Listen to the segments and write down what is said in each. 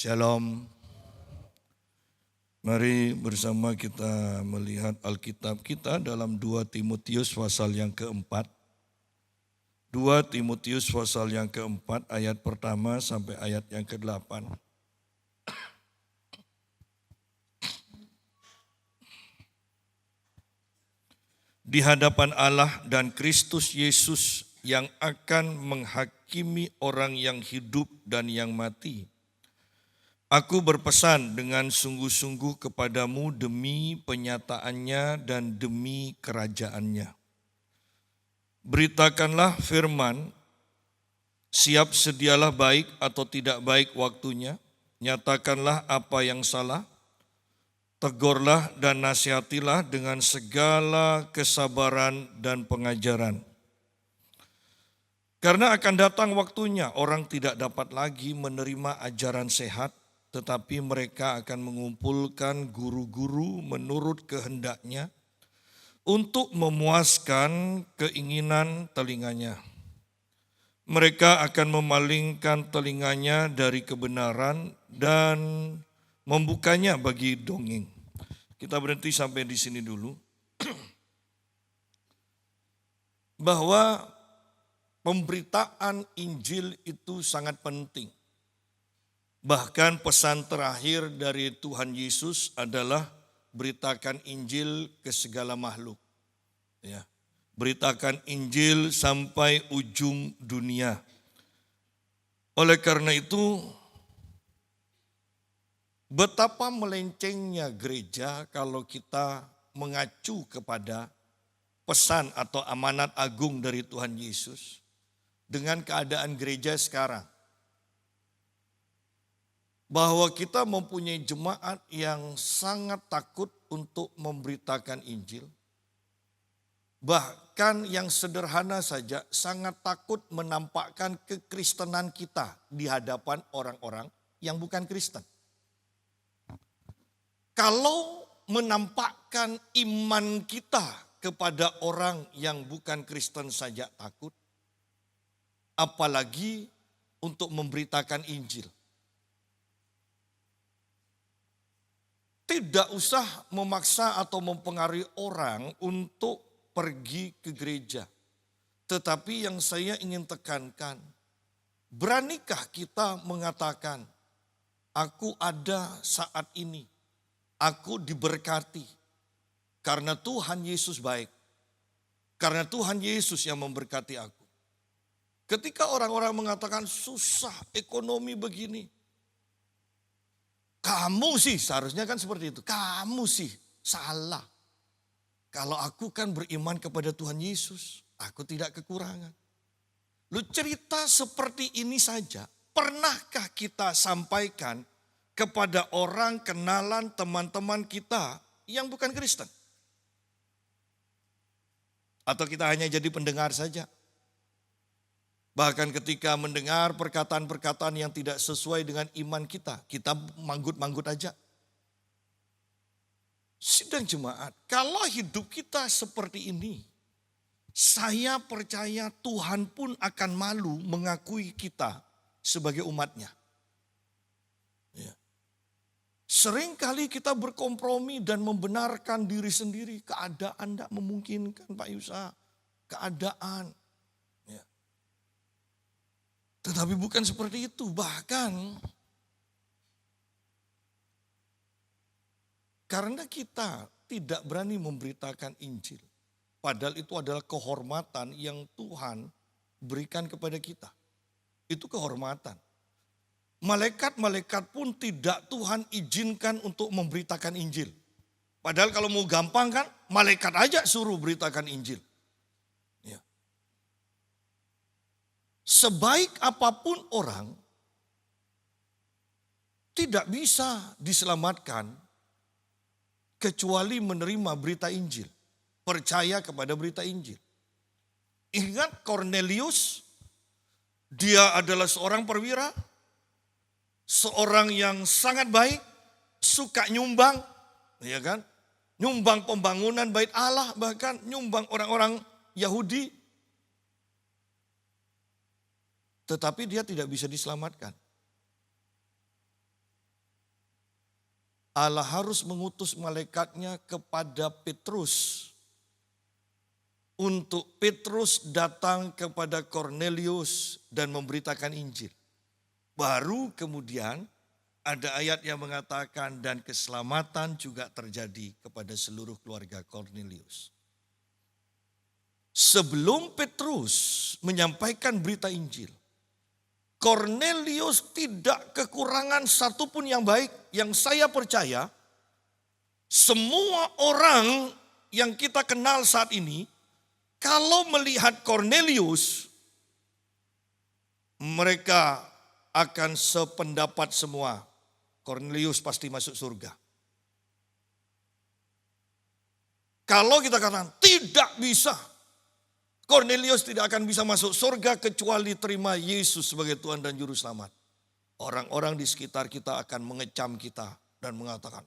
Shalom. Mari bersama kita melihat Alkitab kita dalam 2 Timotius pasal yang keempat. 2 Timotius pasal yang keempat ayat pertama sampai ayat yang ke-8. Di hadapan Allah dan Kristus Yesus yang akan menghakimi orang yang hidup dan yang mati. Aku berpesan dengan sungguh-sungguh kepadamu demi penyataannya dan demi kerajaannya. Beritakanlah firman, siap sedialah baik atau tidak baik waktunya, nyatakanlah apa yang salah, tegurlah dan nasihatilah dengan segala kesabaran dan pengajaran. Karena akan datang waktunya orang tidak dapat lagi menerima ajaran sehat, tetapi mereka akan mengumpulkan guru-guru menurut kehendaknya untuk memuaskan keinginan telinganya. Mereka akan memalingkan telinganya dari kebenaran dan membukanya bagi dongeng. Kita berhenti sampai di sini dulu. Bahwa pemberitaan Injil itu sangat penting. Bahkan pesan terakhir dari Tuhan Yesus adalah beritakan Injil ke segala makhluk. Ya, beritakan Injil sampai ujung dunia. Oleh karena itu, betapa melencengnya gereja kalau kita mengacu kepada pesan atau amanat agung dari Tuhan Yesus dengan keadaan gereja sekarang. Bahwa kita mempunyai jemaat yang sangat takut untuk memberitakan Injil. Bahkan yang sederhana saja sangat takut menampakkan kekristenan kita di hadapan orang-orang yang bukan Kristen. Kalau menampakkan iman kita kepada orang yang bukan Kristen saja takut, apalagi untuk memberitakan Injil. Tidak usah memaksa atau mempengaruhi orang untuk pergi ke gereja. Tetapi yang saya ingin tekankan, beranikah kita mengatakan, aku ada saat ini, aku diberkati. Karena Tuhan Yesus baik, karena Tuhan Yesus yang memberkati aku. Ketika orang-orang mengatakan susah, ekonomi begini. Kamu sih, seharusnya kan seperti itu. Kamu sih salah. Kalau aku kan beriman kepada Tuhan Yesus, aku tidak kekurangan. Lu cerita seperti ini saja, pernahkah kita sampaikan kepada orang kenalan teman-teman kita yang bukan Kristen? Atau kita hanya jadi pendengar saja? Bahkan ketika mendengar perkataan-perkataan yang tidak sesuai dengan iman kita manggut-manggut aja. Sidang jemaat, kalau hidup kita seperti ini, saya percaya Tuhan pun akan malu mengakui kita sebagai umatnya. Ya. Seringkali kita berkompromi dan membenarkan diri sendiri. Keadaan tidak memungkinkan Pak Yusa, keadaan. Tetapi bukan seperti itu, bahkan karena kita tidak berani memberitakan Injil. Padahal itu adalah kehormatan yang Tuhan berikan kepada kita. Itu kehormatan. Malaikat-malaikat pun tidak Tuhan izinkan untuk memberitakan Injil. Padahal kalau mau gampang kan, malaikat aja suruh beritakan Injil. Sebaik apapun orang tidak bisa diselamatkan kecuali menerima berita Injil. Percaya kepada berita Injil. Ingat Cornelius, dia adalah seorang perwira, seorang yang sangat baik, suka nyumbang, ya kan? Nyumbang pembangunan bait Allah, bahkan nyumbang orang-orang Yahudi. Tetapi dia tidak bisa diselamatkan. Allah harus mengutus malaikatnya kepada Petrus. Untuk Petrus datang kepada Kornelius dan memberitakan Injil. Baru kemudian ada ayat yang mengatakan dan keselamatan juga terjadi kepada seluruh keluarga Kornelius. Sebelum Petrus menyampaikan berita Injil, Kornelius tidak kekurangan satupun yang baik. Yang saya percaya, semua orang yang kita kenal saat ini, kalau melihat Kornelius, mereka akan sependapat semua. Kornelius pasti masuk surga. Kalau kita katakan tidak bisa, Kornelius tidak akan bisa masuk surga kecuali terima Yesus sebagai Tuhan dan Juru Selamat. Orang-orang di sekitar kita akan mengecam kita dan mengatakan,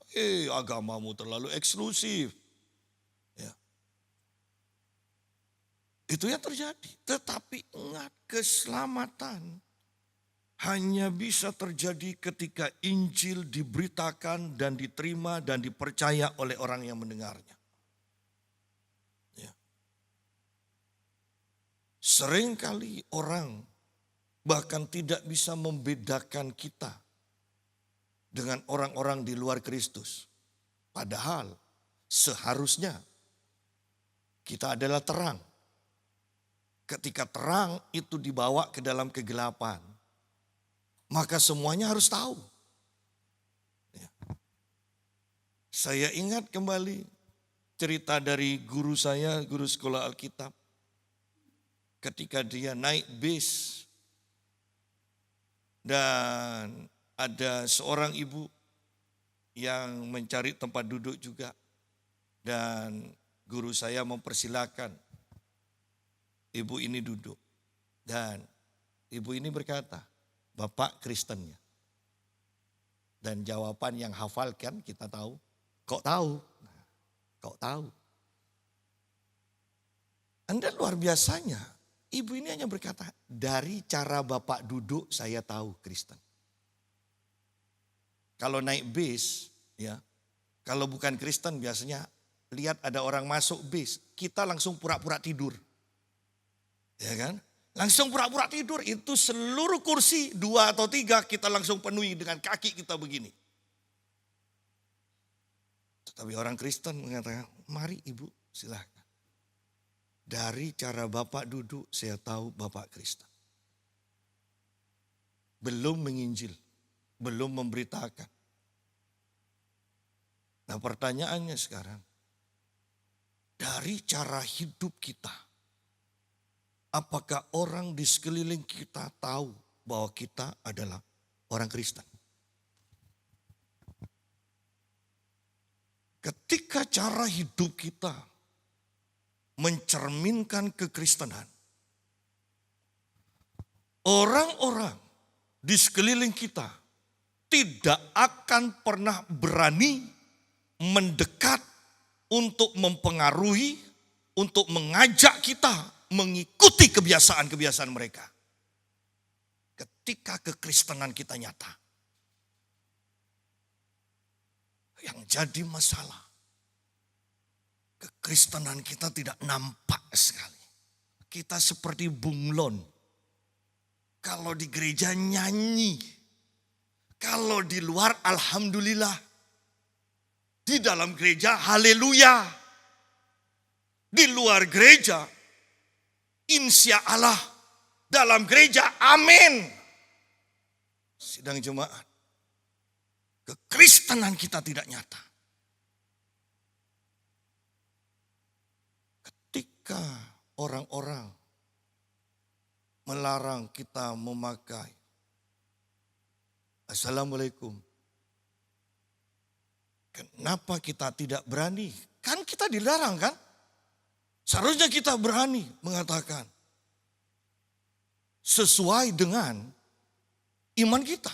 agamamu terlalu eksklusif. Ya. Itu yang terjadi. Tetapi ingat, keselamatan hanya bisa terjadi ketika Injil diberitakan dan diterima dan dipercaya oleh orang yang mendengarnya. Ya. Seringkali orang bahkan tidak bisa membedakan kita dengan orang-orang di luar Kristus. Padahal seharusnya kita adalah terang. Ketika terang itu dibawa ke dalam kegelapan, maka semuanya harus tahu. Ya. Saya ingat kembali cerita dari guru saya, guru sekolah Alkitab. Ketika dia naik bis dan ada seorang ibu yang mencari tempat duduk juga. Dan guru saya mempersilakan ibu ini duduk. Dan ibu ini berkata, Bapak Kristennya. Dan jawaban yang hafalkan kita tahu, kok tahu? Kok tahu? Anda luar biasanya, ibu ini hanya berkata, dari cara Bapak duduk saya tahu Kristen. Kalau naik bis, ya, kalau bukan Kristen biasanya lihat ada orang masuk bis, kita langsung pura-pura tidur. Ya kan? Langsung pura-pura tidur, itu seluruh kursi 2 atau 3 kita langsung penuhi dengan kaki kita begini. Tetapi orang Kristen mengatakan, mari ibu silahkan. Dari cara Bapak duduk saya tahu Bapak Kristen. Belum menginjil, belum memberitakan. Nah pertanyaannya sekarang, dari cara hidup kita, apakah orang di sekeliling kita tahu bahwa kita adalah orang Kristen? Ketika cara hidup kita mencerminkan kekristenan, orang-orang di sekeliling kita tidak akan pernah berani mendekat untuk mempengaruhi, untuk mengajak kita mengikuti kebiasaan-kebiasaan mereka. Ketika kekristenan kita nyata. Yang jadi masalah, kekristenan kita tidak nampak sekali. Kita seperti bunglon. Kalau di gereja nyanyi, kalau di luar alhamdulillah, di dalam gereja haleluya, di luar gereja insya Allah, dalam gereja amin. Sidang jemaat, kekristenan kita tidak nyata. Ketika orang-orang melarang kita memakai Assalamualaikum, kenapa kita tidak berani? Kan kita dilarang kan? Seharusnya kita berani mengatakan sesuai dengan iman kita.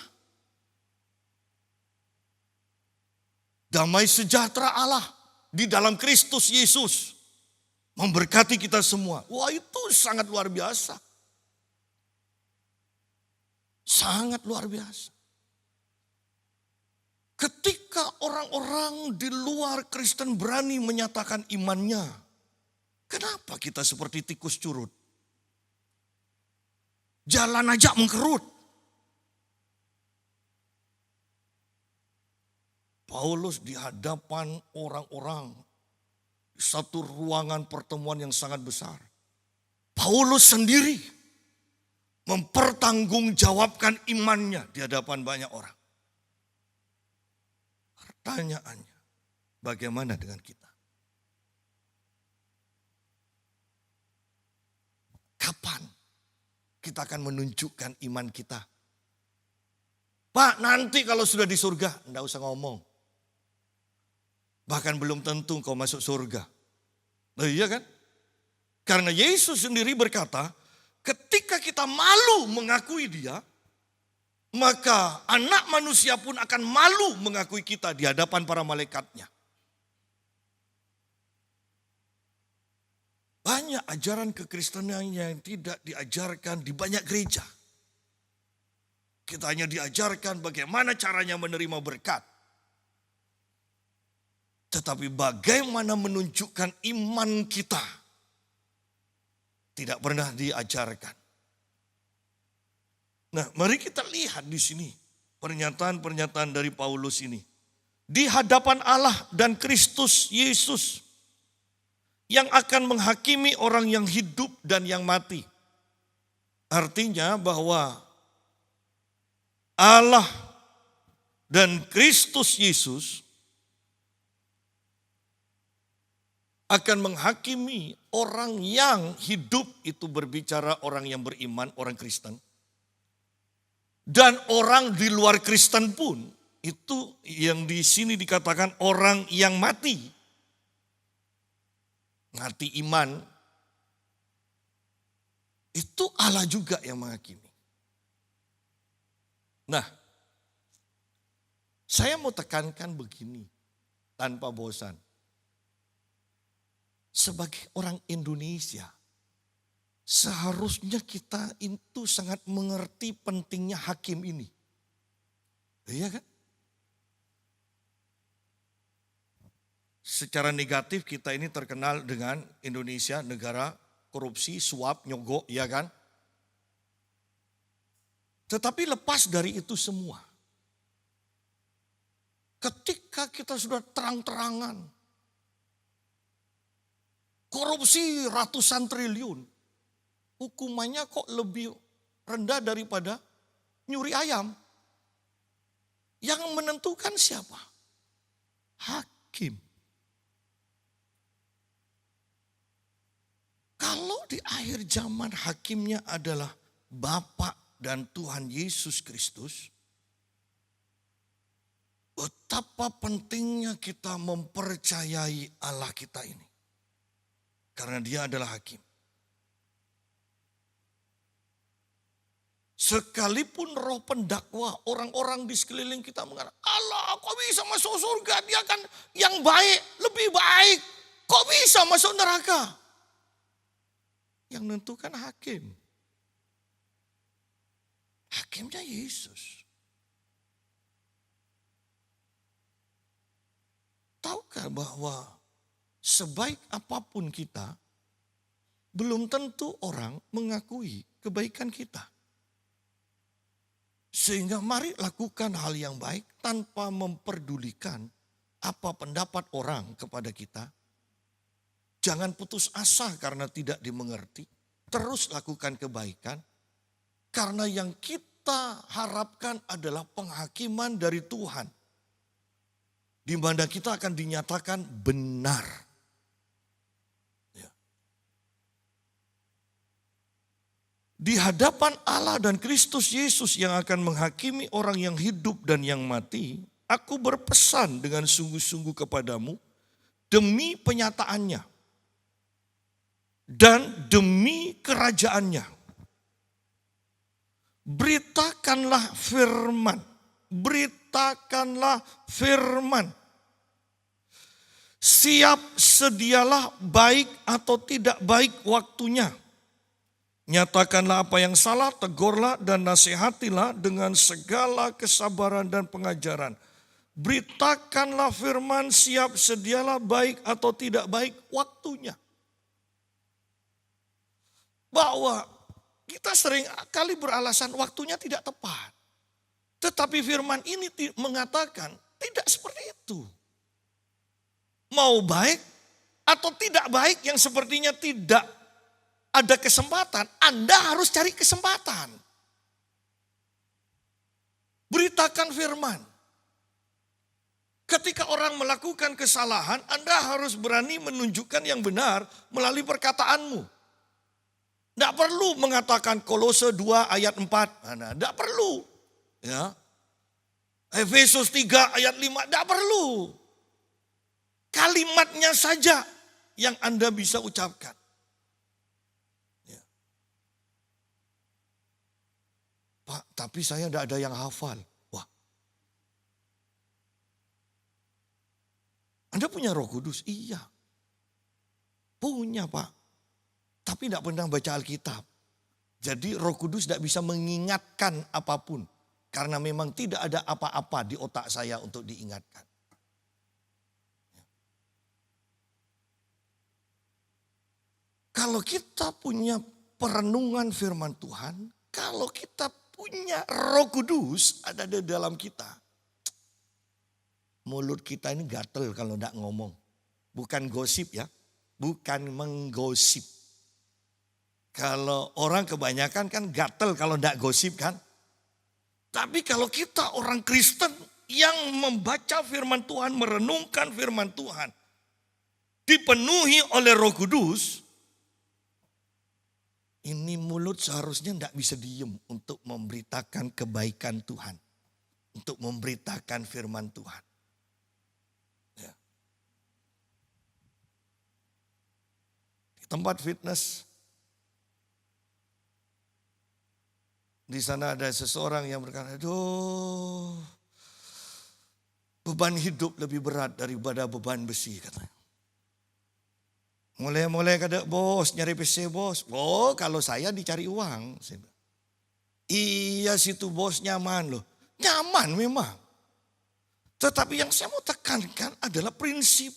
Damai sejahtera Allah di dalam Kristus Yesus memberkati kita semua. Wah, itu sangat luar biasa. Sangat luar biasa. Ketika orang-orang di luar Kristen berani menyatakan imannya, kenapa kita seperti tikus curut? Jalan aja mengkerut. Paulus di hadapan orang-orang di satu ruangan pertemuan yang sangat besar. Paulus sendiri mempertanggungjawabkan imannya di hadapan banyak orang. Pertanyaannya, bagaimana dengan kita? Kapan kita akan menunjukkan iman kita? Pak, nanti kalau sudah di surga, enggak usah ngomong. Bahkan belum tentu kau masuk surga. Nah, iya kan? Karena Yesus sendiri berkata, ketika kita malu mengakui dia, maka anak manusia pun akan malu mengakui kita di hadapan para malaikatnya. Banyak ajaran kekristenan yang tidak diajarkan di banyak gereja. Kita hanya diajarkan bagaimana caranya menerima berkat. Tetapi bagaimana menunjukkan iman kita tidak pernah diajarkan. Nah, mari kita lihat di sini pernyataan-pernyataan dari Paulus ini. Di hadapan Allah dan Kristus Yesus yang akan menghakimi orang yang hidup dan yang mati. Artinya bahwa Allah dan Kristus Yesus akan menghakimi orang yang hidup, itu berbicara orang yang beriman, orang Kristen. Dan orang di luar Kristen pun, itu yang di sini dikatakan orang yang mati. Mati iman, itu Allah juga yang menghakimi. Nah, saya mau tekankan begini, tanpa bosan. Sebagai orang Indonesia, seharusnya kita itu sangat mengerti pentingnya hakim ini. Iya kan? Secara negatif kita ini terkenal dengan Indonesia negara korupsi, suap, nyogok, ya kan? Tetapi lepas dari itu semua, ketika kita sudah terang-terangan, korupsi ratusan triliun, hukumannya kok lebih rendah daripada nyuri ayam. Yang menentukan siapa? Hakim. Kalau di akhir zaman hakimnya adalah Bapa dan Tuhan Yesus Kristus, betapa pentingnya kita mempercayai Allah kita ini. Karena dia adalah hakim. Sekalipun roh pendakwa, orang-orang di sekeliling kita mengatakan, Allah kok bisa masuk surga, dia kan yang baik, lebih baik. Kok bisa masuk neraka? Yang menentukan hakim. Hakimnya Yesus. Tahukah bahwa sebaik apapun kita, belum tentu orang mengakui kebaikan kita. Sehingga mari lakukan hal yang baik tanpa memperdulikan apa pendapat orang kepada kita. Jangan putus asa karena tidak dimengerti. Terus lakukan kebaikan. Karena yang kita harapkan adalah penghakiman dari Tuhan. Di mana kita akan dinyatakan benar. Ya. Di hadapan Allah dan Kristus Yesus yang akan menghakimi orang yang hidup dan yang mati, aku berpesan dengan sungguh-sungguh kepadamu demi penyataannya dan demi kerajaannya. Beritakanlah firman. Beritakanlah firman. Siap sedialah baik atau tidak baik waktunya. Nyatakanlah apa yang salah, tegurlah dan nasihatilah dengan segala kesabaran dan pengajaran. Beritakanlah firman, siap sedialah, baik atau tidak baik waktunya. Bahwa kita sering kali beralasan waktunya tidak tepat. Tetapi firman ini mengatakan tidak seperti itu. Mau baik atau tidak baik yang sepertinya tidak ada kesempatan, Anda harus cari kesempatan. Beritakan firman. Ketika orang melakukan kesalahan, Anda harus berani menunjukkan yang benar melalui perkataanmu. Tidak perlu mengatakan Kolose 2 ayat 4. Tidak perlu. Ya. Efesus 3 ayat 5. Tidak perlu. Kalimatnya saja yang Anda bisa ucapkan. Ya. Pak, tapi saya tidak ada yang hafal. Wah. Anda punya Roh Kudus? Iya. Punya, Pak. Tapi tidak pernah baca Alkitab. Jadi Roh Kudus tidak bisa mengingatkan apapun. Karena memang tidak ada apa-apa di otak saya untuk diingatkan. Kalau kita punya perenungan firman Tuhan, kalau kita punya Roh Kudus ada di dalam kita. Mulut kita ini gatel kalau tidak ngomong. Bukan gosip ya, bukan menggosip. Kalau orang kebanyakan kan gatel kalau tidak gosip kan. Tapi kalau kita orang Kristen yang membaca firman Tuhan, merenungkan firman Tuhan, dipenuhi oleh Roh Kudus, ini mulut seharusnya tidak bisa diem untuk memberitakan kebaikan Tuhan. Untuk memberitakan firman Tuhan. Ya. Di tempat fitness, di sana ada seseorang yang berkata, aduh, beban hidup lebih berat daripada beban besi katanya. Mulai kata bos nyari PC bos. Oh kalau saya dicari uang. Iya situ bos nyaman loh. Nyaman memang. Tetapi yang saya mau tekankan adalah prinsip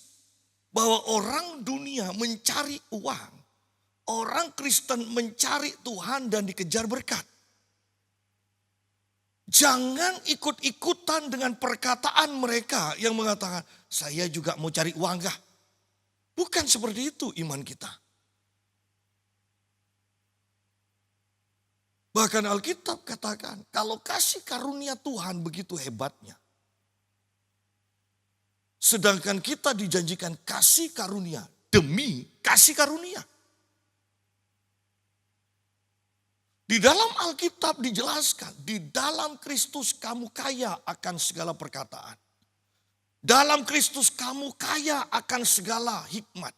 bahwa orang dunia mencari uang. Orang Kristen mencari Tuhan dan dikejar berkat. Jangan ikut-ikutan dengan perkataan mereka yang mengatakan, saya juga mau cari uang kah? Bukan seperti itu iman kita. Bahkan Alkitab katakan, kalau kasih karunia Tuhan begitu hebatnya. Sedangkan kita dijanjikan kasih karunia demi kasih karunia. Di dalam Alkitab dijelaskan, di dalam Kristus kamu kaya akan segala perkataan. Dalam Kristus kamu kaya akan segala hikmat.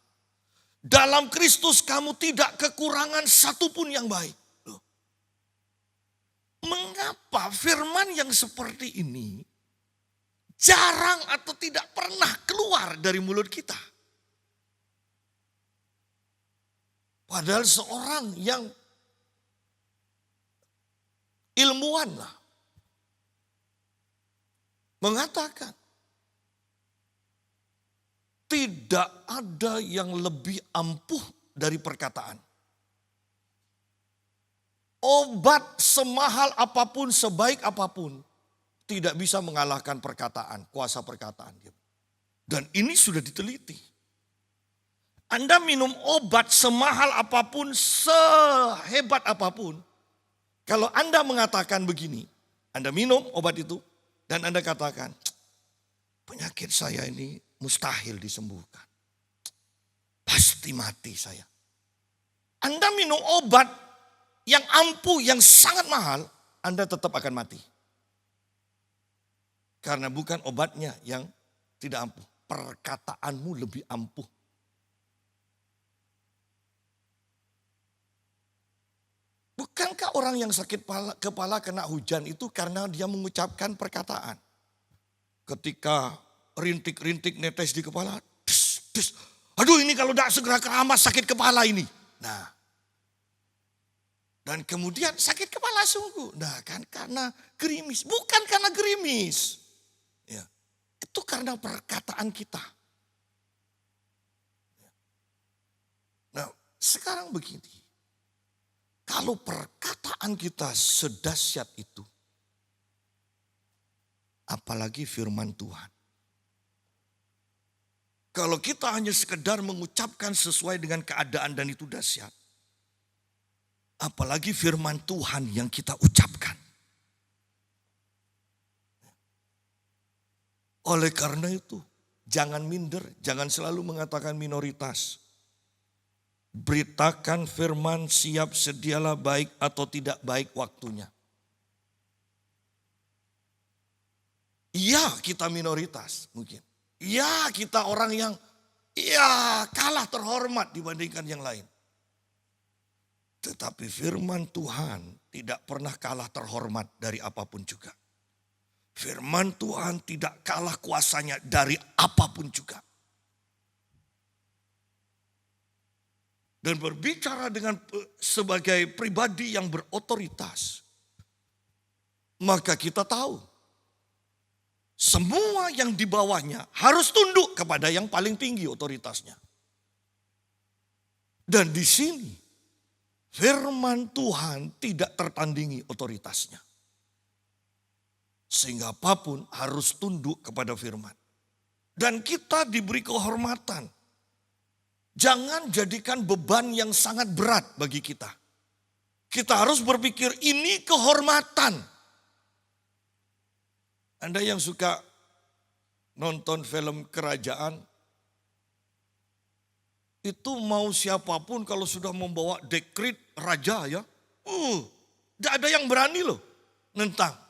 Dalam Kristus kamu tidak kekurangan satupun yang baik. Loh. Mengapa firman yang seperti ini jarang atau tidak pernah keluar dari mulut kita? Padahal seorang yang ilmuwan lah mengatakan tidak ada yang lebih ampuh dari perkataan. Obat semahal apapun, sebaik apapun tidak bisa mengalahkan perkataan, kuasa perkataan. Dan ini sudah diteliti. Anda minum obat semahal apapun, sehebat apapun. Kalau Anda mengatakan begini, Anda minum obat itu dan Anda katakan, penyakit saya ini mustahil disembuhkan. Pasti mati saya. Anda minum obat yang ampuh, yang sangat mahal, Anda tetap akan mati. Karena bukan obatnya yang tidak ampuh, perkataanmu lebih ampuh. Bukankah orang yang sakit kepala kena hujan itu karena dia mengucapkan perkataan? Ketika rintik-rintik netes di kepala, des, des. Aduh ini kalau tidak segera keramas sakit kepala ini. Nah, dan kemudian sakit kepala sungguh. Nah kan karena gerimis, bukan karena gerimis. Ya. Itu karena perkataan kita. Nah, sekarang begini. Kalau perkataan kita sedahsyat itu, apalagi firman Tuhan. Kalau kita hanya sekedar mengucapkan sesuai dengan keadaan dan itu dahsyat, apalagi firman Tuhan yang kita ucapkan. Oleh karena itu, jangan minder, jangan selalu mengatakan minoritas. Beritakan firman, siap sedialah baik atau tidak baik waktunya. Iya, kita minoritas mungkin. Iya, kita orang yang kalah terhormat dibandingkan yang lain. Tetapi firman Tuhan tidak pernah kalah terhormat dari apapun juga. Firman Tuhan tidak kalah kuasanya dari apapun juga. Dan berbicara dengan sebagai pribadi yang berotoritas, maka kita tahu semua yang di bawahnya harus tunduk kepada yang paling tinggi otoritasnya. Dan di sini firman Tuhan tidak tertandingi otoritasnya. Sehingga apapun harus tunduk kepada firman. Dan kita diberi kehormatan. Jangan jadikan beban yang sangat berat bagi kita. Kita harus berpikir ini kehormatan. Anda yang suka nonton film kerajaan, itu mau siapapun kalau sudah membawa dekret raja ya, tidak ada yang berani loh nentang.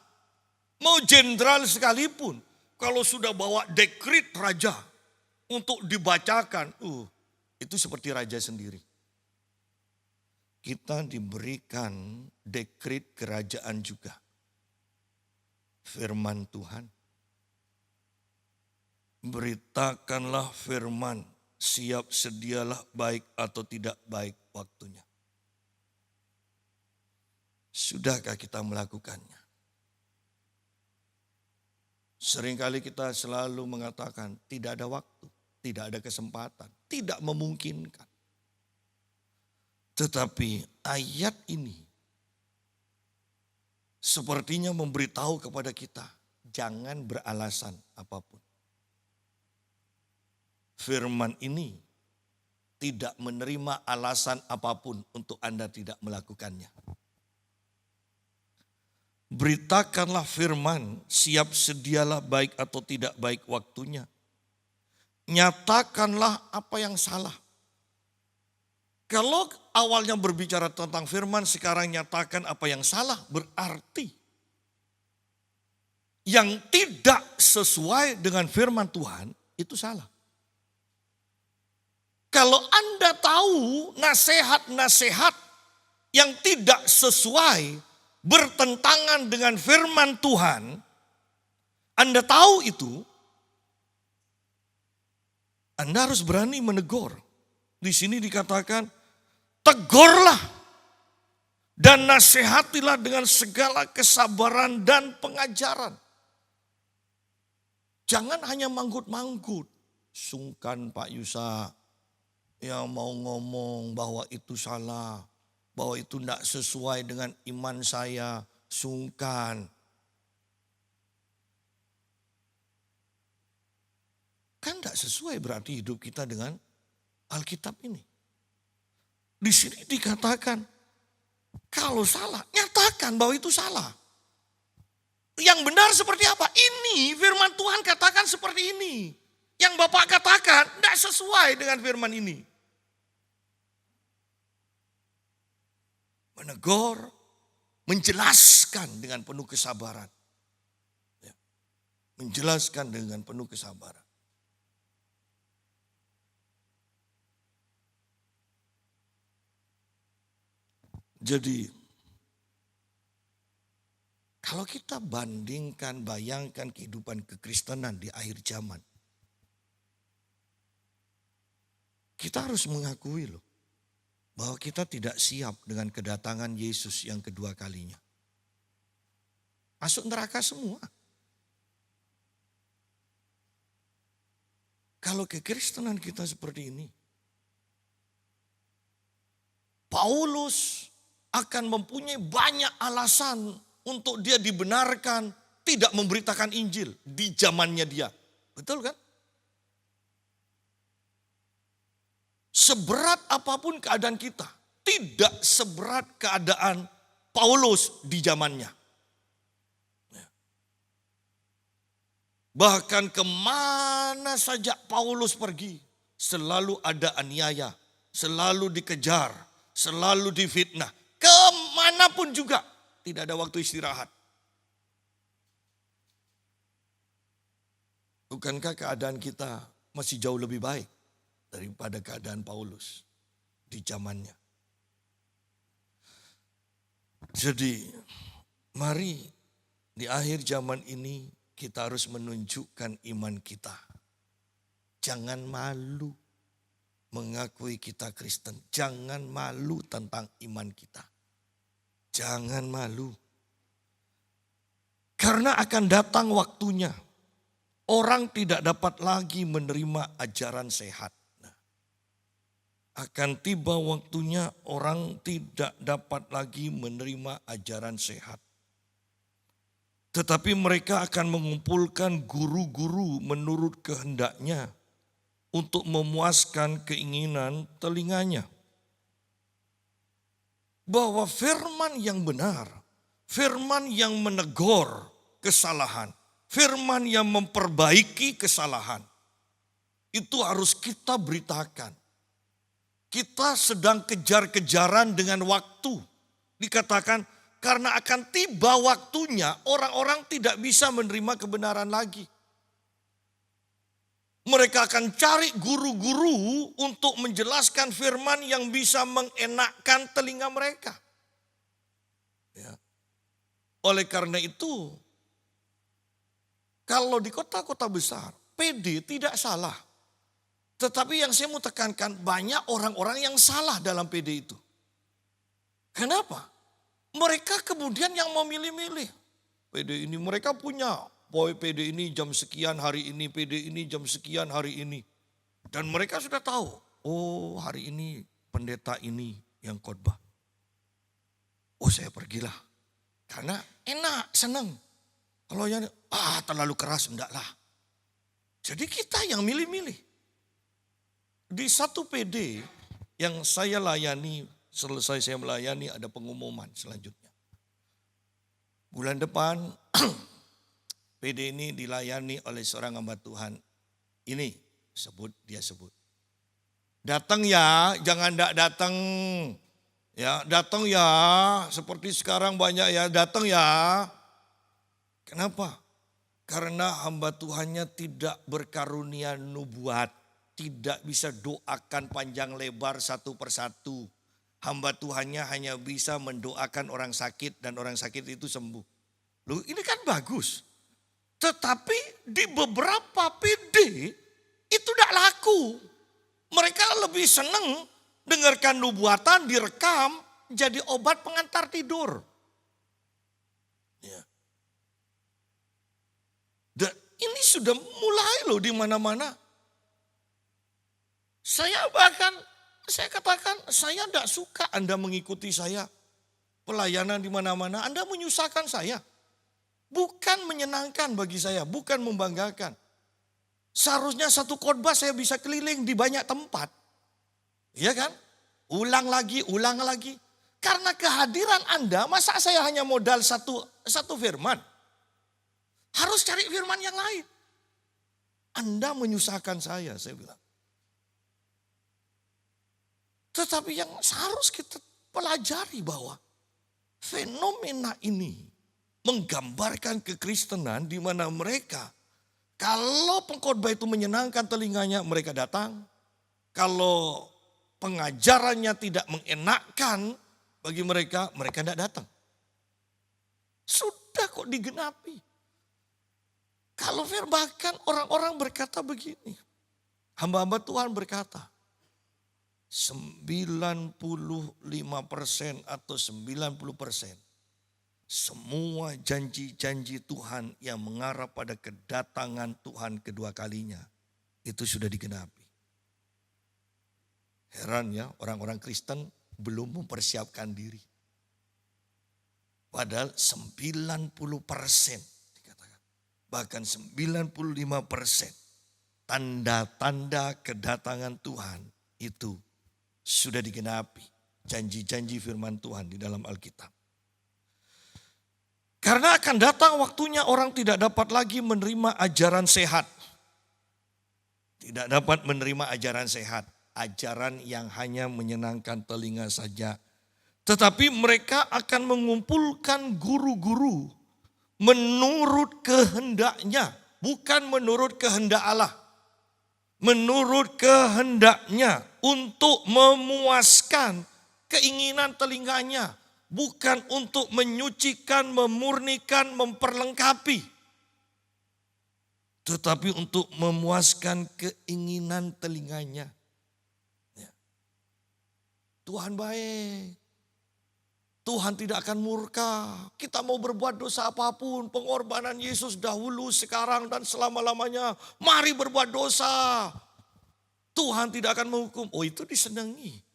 Mau jenderal sekalipun, kalau sudah bawa dekret raja untuk dibacakan, itu seperti raja sendiri. Kita diberikan dekret kerajaan juga. Firman Tuhan. Beritakanlah firman, siap sedialah baik atau tidak baik waktunya. Sudahkah kita melakukannya? Seringkali kita selalu mengatakan tidak ada waktu, tidak ada kesempatan, tidak memungkinkan. Tetapi ayat ini sepertinya memberitahu kepada kita, jangan beralasan apapun. Firman ini tidak menerima alasan apapun untuk Anda tidak melakukannya. Beritakanlah firman, siap sedialah baik atau tidak baik waktunya. Nyatakanlah apa yang salah. Kalau awalnya berbicara tentang firman, sekarang nyatakan apa yang salah, berarti yang tidak sesuai dengan firman Tuhan itu salah. Kalau Anda tahu nasihat-nasihat yang tidak sesuai, bertentangan dengan firman Tuhan, Anda tahu itu, Anda harus berani menegur. Di sini dikatakan, tegurlah dan nasihatilah dengan segala kesabaran dan pengajaran. Jangan hanya manggut-manggut. Sungkan Pak Yusa yang mau ngomong bahwa itu salah, bahwa itu tidak sesuai dengan iman saya, sungkan. Kan tidak sesuai berarti hidup kita dengan Alkitab ini. Di sini dikatakan, kalau salah, nyatakan bahwa itu salah. Yang benar seperti apa? Ini firman Tuhan katakan seperti ini. Yang Bapak katakan tidak sesuai dengan firman ini. Menegur, menjelaskan dengan penuh kesabaran. Menjelaskan dengan penuh kesabaran. Jadi, kalau kita bandingkan, bayangkan kehidupan kekristenan di akhir zaman. Kita harus mengakui loh, bahwa kita tidak siap dengan kedatangan Yesus yang kedua kalinya. Masuk neraka semua. Kalau kekristenan kita seperti ini, Paulus akan mempunyai banyak alasan untuk dia dibenarkan tidak memberitakan Injil di zamannya dia. Betul kan? Seberat apapun keadaan kita, tidak seberat keadaan Paulus di zamannya. Bahkan kemana saja Paulus pergi, selalu ada aniaya, selalu dikejar, selalu difitnah. Kemanapun juga, tidak ada waktu istirahat. Bukankah keadaan kita masih jauh lebih baik daripada keadaan Paulus di zamannya? Jadi mari di akhir zaman ini kita harus menunjukkan iman kita. Jangan malu mengakui kita Kristen. Jangan malu tentang iman kita. Jangan malu. Karena akan datang waktunya. Orang tidak dapat lagi menerima ajaran sehat. Akan tiba waktunya orang tidak dapat lagi menerima ajaran sehat. Tetapi mereka akan mengumpulkan guru-guru menurut kehendaknya untuk memuaskan keinginan telinganya. Bahwa firman yang benar, firman yang menegur kesalahan, firman yang memperbaiki kesalahan, itu harus kita beritakan. Kita sedang kejar-kejaran dengan waktu. Dikatakan karena akan tiba waktunya orang-orang tidak bisa menerima kebenaran lagi. Mereka akan cari guru-guru untuk menjelaskan firman yang bisa mengenakkan telinga mereka. Ya. Oleh karena itu, kalau di kota-kota besar, PD tidak salah. Tetapi yang saya mau tekankan, banyak orang-orang yang salah dalam PD itu. Kenapa? Mereka kemudian yang memilih-milih. PD ini mereka punya, PD ini jam sekian hari ini, PD ini jam sekian hari ini. Dan mereka sudah tahu, oh hari ini pendeta ini yang khotbah. Oh saya pergilah. Karena enak, senang. Kalau yang terlalu keras, enggak lah. Jadi kita yang milih-milih. Di satu PD yang saya layani, selesai saya melayani ada pengumuman selanjutnya. Bulan depan PD ini dilayani oleh seorang hamba Tuhan. Ini dia sebut. Datang ya, jangan enggak datang. Ya, datang ya, seperti sekarang banyak ya, datang ya. Kenapa? Karena hamba Tuhannya tidak berkarunia nubuat. Tidak bisa doakan panjang lebar satu persatu. Hamba Tuhannya hanya bisa mendoakan orang sakit dan orang sakit itu sembuh. Loh ini kan bagus. Tetapi di beberapa PD itu tidak laku. Mereka lebih senang dengarkan nubuatan direkam jadi obat pengantar tidur. Ya. Dan ini sudah mulai loh di mana-mana. Saya katakan saya tidak suka Anda mengikuti saya. Pelayanan di mana-mana, Anda menyusahkan saya. Bukan menyenangkan bagi saya, bukan membanggakan. Seharusnya satu khotbah saya bisa keliling di banyak tempat. Iya kan? Ulang lagi. Karena kehadiran Anda, masa saya hanya modal satu firman? Harus cari firman yang lain. Anda menyusahkan saya bilang. Tetapi yang harus kita pelajari bahwa fenomena ini menggambarkan kekristenan di mana mereka kalau pengkhotbah itu menyenangkan telinganya mereka datang. Kalau pengajarannya tidak mengenakkan bagi mereka tidak datang. Sudah kok digenapi. Kalau bahkan orang-orang berkata begini. Hamba-hamba Tuhan berkata. 95% atau 90% semua janji-janji Tuhan yang mengarah pada kedatangan Tuhan kedua kalinya itu sudah digenapi. Heran ya, orang-orang Kristen belum mempersiapkan diri. Padahal 90% dikatakan, bahkan 95% tanda-tanda kedatangan Tuhan itu sudah digenapi. Janji-janji firman Tuhan di dalam Alkitab. Karena akan datang waktunya orang tidak dapat lagi menerima ajaran sehat. Tidak dapat menerima ajaran sehat. Ajaran yang hanya menyenangkan telinga saja. Tetapi mereka akan mengumpulkan guru-guru menurut kehendaknya. Bukan menurut kehendak Allah. Menurut kehendaknya untuk memuaskan keinginan telinganya. Bukan untuk menyucikan, memurnikan, memperlengkapi. Tetapi untuk memuaskan keinginan telinganya. Ya. Tuhan baik. Tuhan tidak akan murka. Kita mau berbuat dosa apapun. Pengorbanan Yesus dahulu, sekarang, dan selama-lamanya. Mari berbuat dosa. Tuhan tidak akan menghukum. Oh, itu disenangi.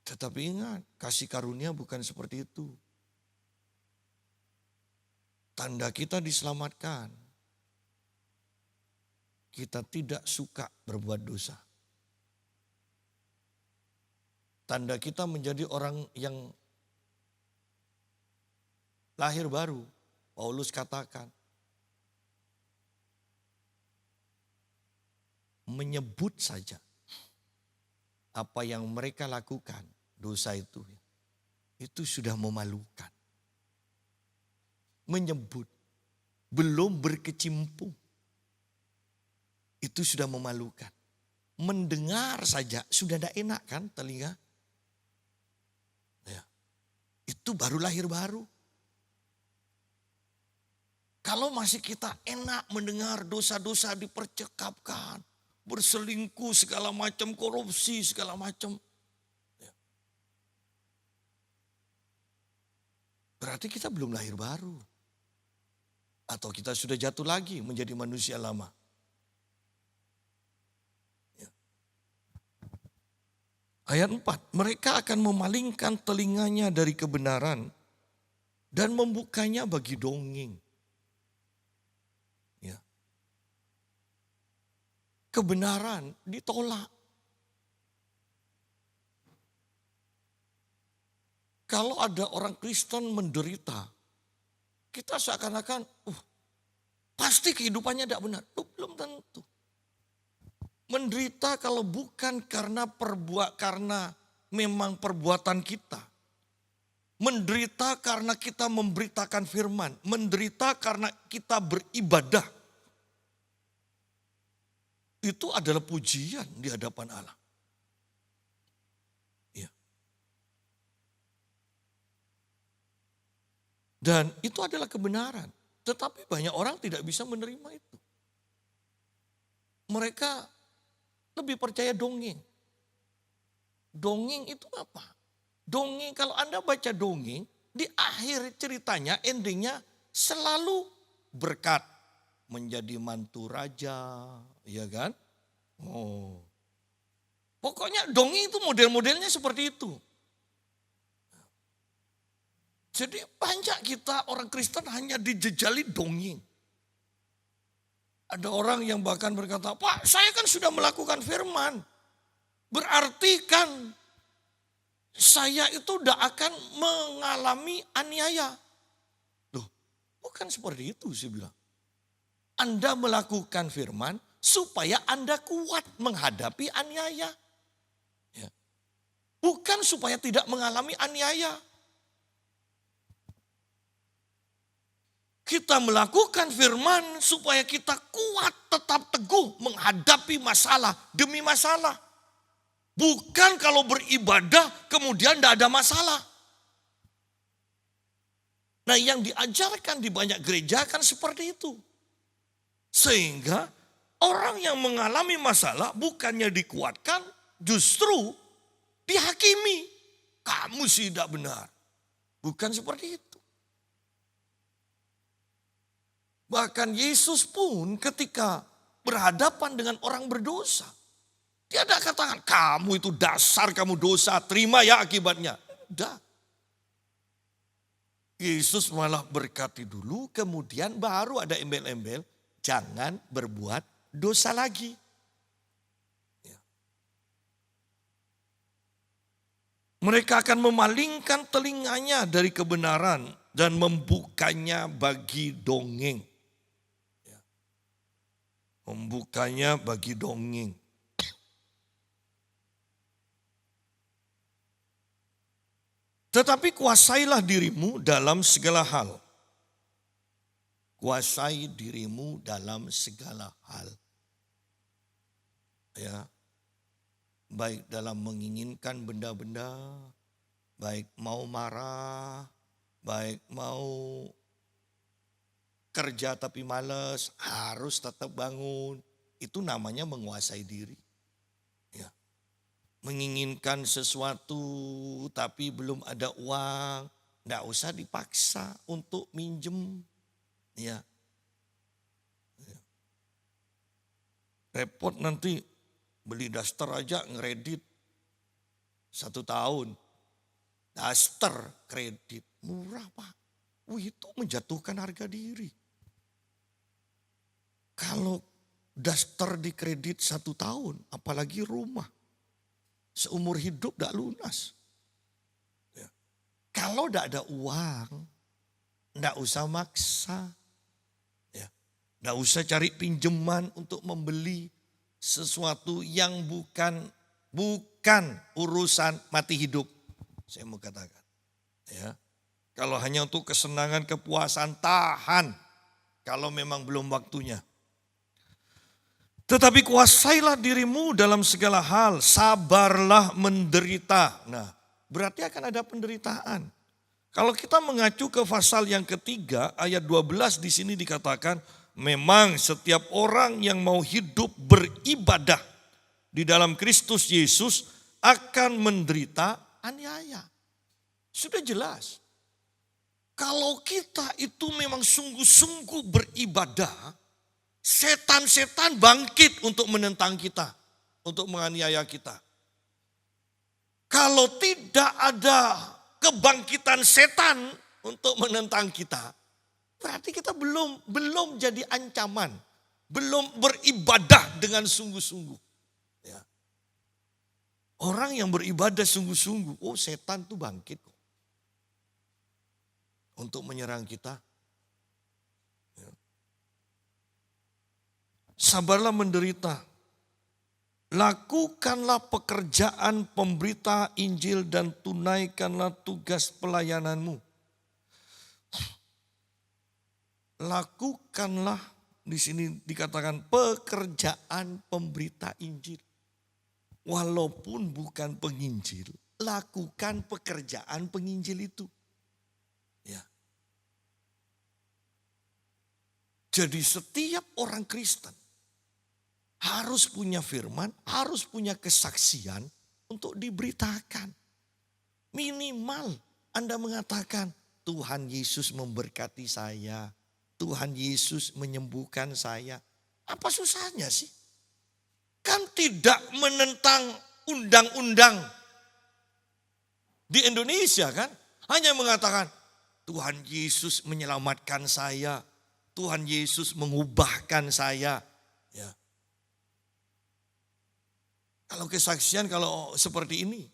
Tetapi ingat, kasih karunia bukan seperti itu. Tanda kita diselamatkan. Kita tidak suka berbuat dosa. Tanda kita menjadi orang yang lahir baru. Paulus katakan, menyebut saja apa yang mereka lakukan. Dosa itu sudah memalukan. Menyebut, belum berkecimpung, itu sudah memalukan. Mendengar saja sudah tidak enak kan telinga. Ya, itu baru lahir baru. Kalau masih kita enak mendengar dosa-dosa dipercakapkan, berselingkuh segala macam, korupsi segala macam. Berarti kita belum lahir baru. Atau kita sudah jatuh lagi menjadi manusia lama. Ya. Ayat 4, mereka akan memalingkan telinganya dari kebenaran dan membukanya bagi dongeng. Ya. Kebenaran ditolak. Kalau ada orang Kristen menderita, kita seakan-akan, pasti kehidupannya tidak benar. Belum tentu. Menderita kalau bukan karena memang perbuatan kita. Menderita karena kita memberitakan firman. Menderita karena kita beribadah. Itu adalah pujian di hadapan Allah. Dan itu adalah kebenaran. Tetapi banyak orang tidak bisa menerima itu. Mereka lebih percaya dongeng. Dongeng itu apa? Dongeng, kalau Anda baca dongeng, di akhir ceritanya, endingnya selalu berkat. Menjadi mantu raja, ya kan? Oh, pokoknya dongeng itu model-modelnya seperti itu. Jadi banyak kita orang Kristen hanya dijejali dongeng. Ada orang yang bahkan berkata, Pak, saya kan sudah melakukan firman. Berarti kan saya itu tidak akan mengalami aniaya. Loh, bukan seperti itu saya bilang. Anda melakukan firman supaya Anda kuat menghadapi aniaya. Ya. Bukan supaya tidak mengalami aniaya. Kita melakukan firman supaya kita kuat, tetap teguh menghadapi masalah demi masalah. Bukan kalau beribadah kemudian tidak ada masalah. Nah, yang diajarkan di banyak gereja kan seperti itu. Sehingga orang yang mengalami masalah bukannya dikuatkan, justru dihakimi. Kamu sih tidak benar. Bukan seperti itu. Bahkan Yesus pun ketika berhadapan dengan orang berdosa, dia tidak katakan, kamu itu dasar kamu dosa, terima ya akibatnya. Tidak. Yesus malah berkati dulu, kemudian baru ada embel-embel, jangan berbuat dosa lagi. Ya. Mereka akan memalingkan telinganya dari kebenaran dan membukanya bagi dongeng. Ya. Membukanya bagi dongeng. Tetapi kuasailah dirimu dalam segala hal. Kuasai dirimu dalam segala hal. Ya. Baik dalam menginginkan benda-benda, baik mau marah, baik mau kerja tapi malas, harus tetap bangun. Itu namanya menguasai diri. Ya. Menginginkan sesuatu tapi belum ada uang, enggak usah dipaksa untuk minjem. Ya. Ya. Repot nanti beli daster aja ngeredit 1 tahun. Daster kredit murah Pak. Itu menjatuhkan harga diri. Kalau daster dikredit 1 tahun, apalagi rumah. Seumur hidup tidak lunas. Ya. Kalau tidak ada uang, tidak usah maksa. Ya. Tidak usah cari pinjaman untuk membeli sesuatu yang bukan urusan mati hidup. Saya mau katakan. Ya. Kalau hanya untuk kesenangan, kepuasan, tahan. Kalau memang belum waktunya. Tetapi kuasailah dirimu dalam segala hal, sabarlah menderita. Nah, berarti akan ada penderitaan. Kalau kita mengacu ke pasal yang ketiga, ayat 12 di sini dikatakan, memang setiap orang yang mau hidup beribadah di dalam Kristus Yesus akan menderita aniaya. Sudah jelas. Kalau kita itu memang sungguh-sungguh beribadah, setan-setan bangkit untuk menentang kita, untuk menganiaya kita. Kalau tidak ada kebangkitan setan untuk menentang kita, berarti kita belum jadi ancaman, belum beribadah dengan sungguh-sungguh. Ya. Orang yang beribadah sungguh-sungguh, setan tuh bangkit kok untuk menyerang kita. Sabarlah menderita. Lakukanlah pekerjaan pemberita Injil dan tunaikanlah tugas pelayananmu. Lakukanlah, di sini dikatakan pekerjaan pemberita Injil. Walaupun bukan penginjil, lakukan pekerjaan penginjil itu. Ya. Jadi setiap orang Kristen harus punya firman, harus punya kesaksian untuk diberitakan. Minimal Anda mengatakan, Tuhan Yesus memberkati saya. Tuhan Yesus menyembuhkan saya. Apa susahnya sih? Kan tidak menentang undang-undang di Indonesia kan. Hanya mengatakan, Tuhan Yesus menyelamatkan saya. Tuhan Yesus mengubahkan saya. Ya. Kalau kesaksian kalau seperti ini,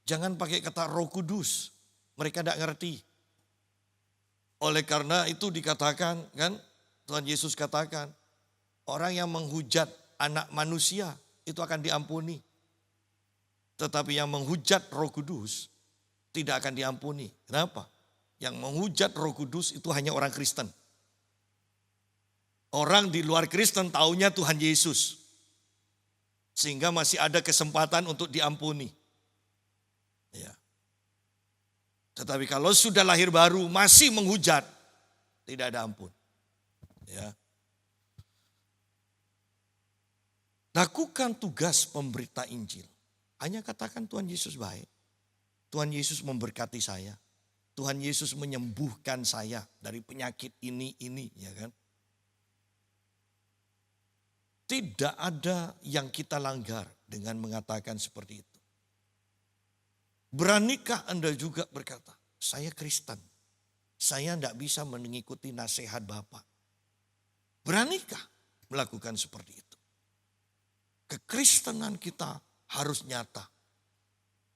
jangan pakai kata Roh Kudus. Mereka tidak ngerti. Oleh karena itu dikatakan kan, Tuhan Yesus katakan, orang yang menghujat anak manusia itu akan diampuni. Tetapi yang menghujat Roh Kudus tidak akan diampuni. Kenapa? Yang menghujat Roh Kudus itu hanya orang Kristen. Orang di luar Kristen taunya Tuhan Yesus. Sehingga masih ada kesempatan untuk diampuni. Ya. Tetapi kalau sudah lahir baru masih menghujat, tidak ada ampun. Ya. Lakukan tugas pemberita Injil. Hanya katakan Tuhan Yesus baik. Tuhan Yesus memberkati saya. Tuhan Yesus menyembuhkan saya dari penyakit ini, ya kan. Tidak ada yang kita langgar dengan mengatakan seperti itu. Beranikah Anda juga berkata, saya Kristen, saya tidak bisa mengikuti nasihat Bapak. Beranikah melakukan seperti itu? Kekristenan kita harus nyata.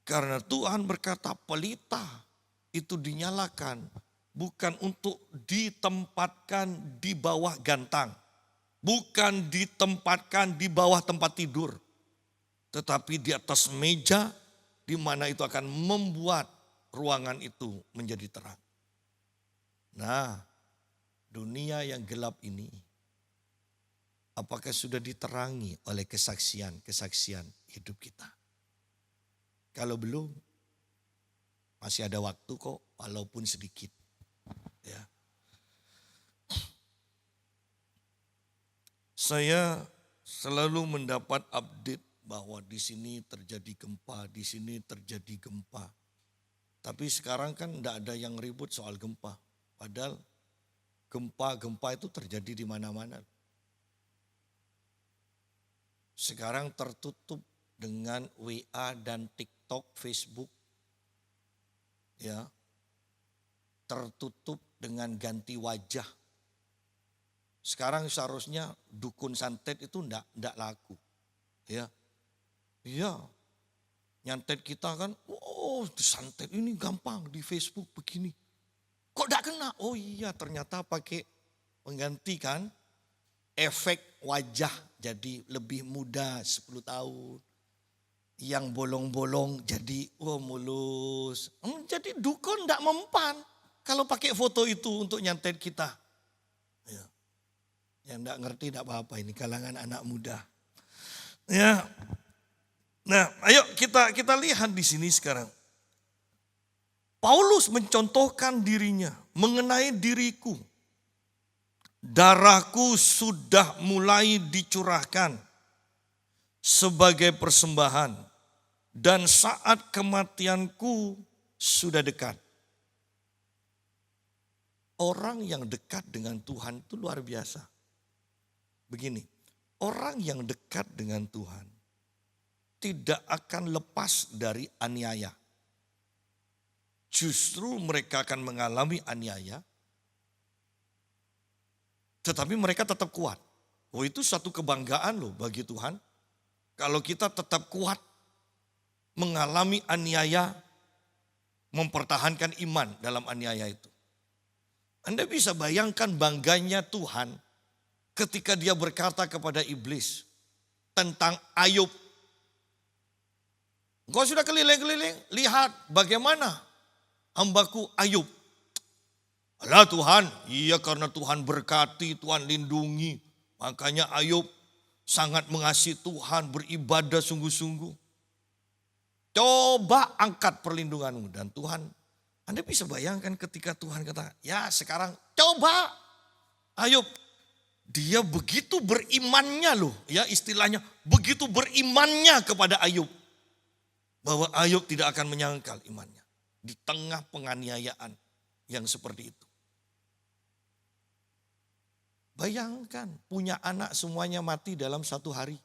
Karena Tuhan berkata pelita itu dinyalakan bukan untuk ditempatkan di bawah gantang. Bukan ditempatkan di bawah tempat tidur. Tetapi di atas meja di mana itu akan membuat ruangan itu menjadi terang. Nah, dunia yang gelap ini apakah sudah diterangi oleh kesaksian-kesaksian hidup kita? Kalau belum, masih ada waktu kok, walaupun sedikit. Ya. Saya selalu mendapat update bahwa di sini terjadi gempa, di sini terjadi gempa. Tapi sekarang kan tidak ada yang ribut soal gempa. Padahal gempa-gempa itu terjadi di mana-mana. Sekarang tertutup dengan WA dan TikTok, Facebook. Ya. Tertutup dengan ganti wajah. Sekarang seharusnya dukun santet itu enggak laku. Ya. Iya. Nyantet kita kan, oh santet ini gampang di Facebook begini. Kok enggak kena? Oh iya ternyata pakai menggantikan efek wajah jadi lebih muda 10 tahun. Yang bolong-bolong jadi mulus. Jadi dukun enggak mempan kalau pakai foto itu untuk nyantet kita. Ya. Yang enggak ngerti enggak apa-apa, ini kalangan anak muda. Ya. Nah, ayo kita lihat di sini sekarang. Paulus mencontohkan dirinya mengenai diriku. Darahku sudah mulai dicurahkan sebagai persembahan dan saat kematianku sudah dekat. Orang yang dekat dengan Tuhan itu luar biasa. Begini, orang yang dekat dengan Tuhan tidak akan lepas dari aniaya. Justru mereka akan mengalami aniaya, tetapi mereka tetap kuat. Oh itu satu kebanggaan loh bagi Tuhan. Kalau kita tetap kuat mengalami aniaya, mempertahankan iman dalam aniaya itu. Anda bisa bayangkan bangganya Tuhan ketika dia berkata kepada iblis tentang Ayub. Engkau sudah keliling-keliling, lihat bagaimana hambaku Ayub. Alah Tuhan, iya karena Tuhan berkati, Tuhan lindungi. Makanya Ayub sangat mengasihi Tuhan, beribadah sungguh-sungguh. Coba angkat perlindunganmu dan Tuhan. Anda bisa bayangkan ketika Tuhan kata, ya sekarang coba Ayub. Dia begitu berimannya loh, ya istilahnya begitu berimannya kepada Ayub. Bahwa Ayub tidak akan menyangkal imannya. Di tengah penganiayaan yang seperti itu. Bayangkan punya anak semuanya mati dalam satu hari.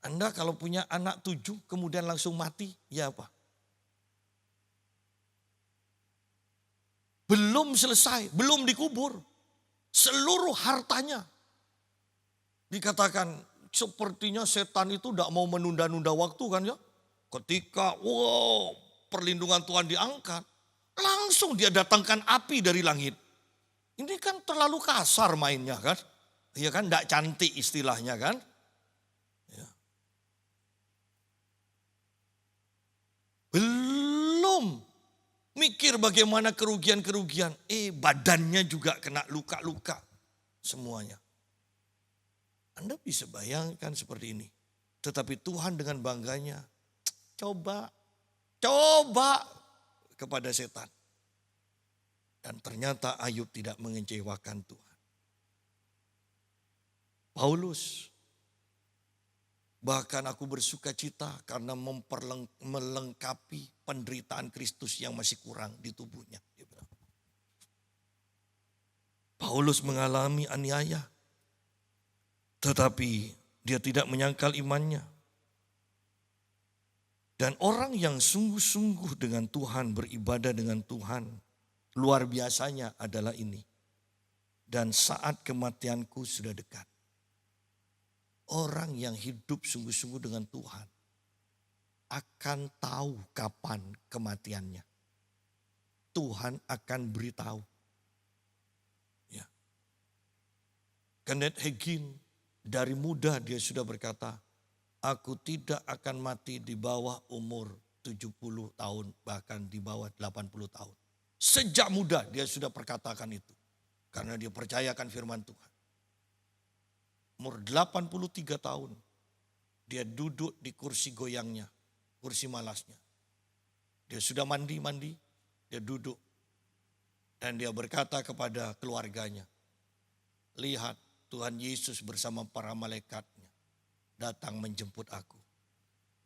Anda kalau punya anak 7 kemudian langsung mati, ya apa? Belum selesai, belum dikubur. Seluruh hartanya. Dikatakan sepertinya setan itu tidak mau menunda-nunda waktu kan ya. Ketika perlindungan Tuhan diangkat. Langsung dia datangkan api dari langit. Ini kan terlalu kasar mainnya kan. Iya kan tidak cantik istilahnya kan. Ya. Belum mikir bagaimana kerugian-kerugian. Badannya juga kena luka-luka semuanya. Anda bisa bayangkan seperti ini. Tetapi Tuhan dengan bangganya coba kepada setan. Dan ternyata Ayub tidak mengecewakan Tuhan. Paulus, bahkan aku bersuka cita karena melengkapi penderitaan Kristus yang masih kurang di tubuhnya. Paulus mengalami aniaya. Tetapi dia tidak menyangkal imannya. Dan orang yang sungguh-sungguh dengan Tuhan, beribadah dengan Tuhan, luar biasanya adalah ini. Dan saat kematianku sudah dekat. Orang yang hidup sungguh-sungguh dengan Tuhan akan tahu kapan kematiannya. Tuhan akan beritahu. Ya. Kenneth Hagin dari muda dia sudah berkata, aku tidak akan mati di bawah umur 70 tahun, bahkan di bawah 80 tahun. Sejak muda dia sudah perkatakan itu. Karena dia percayakan firman Tuhan. Umur 83 tahun, dia duduk di kursi goyangnya, kursi malasnya. Dia sudah mandi, dia duduk. Dan dia berkata kepada keluarganya, lihat Tuhan Yesus bersama para malaikatnya datang menjemput aku.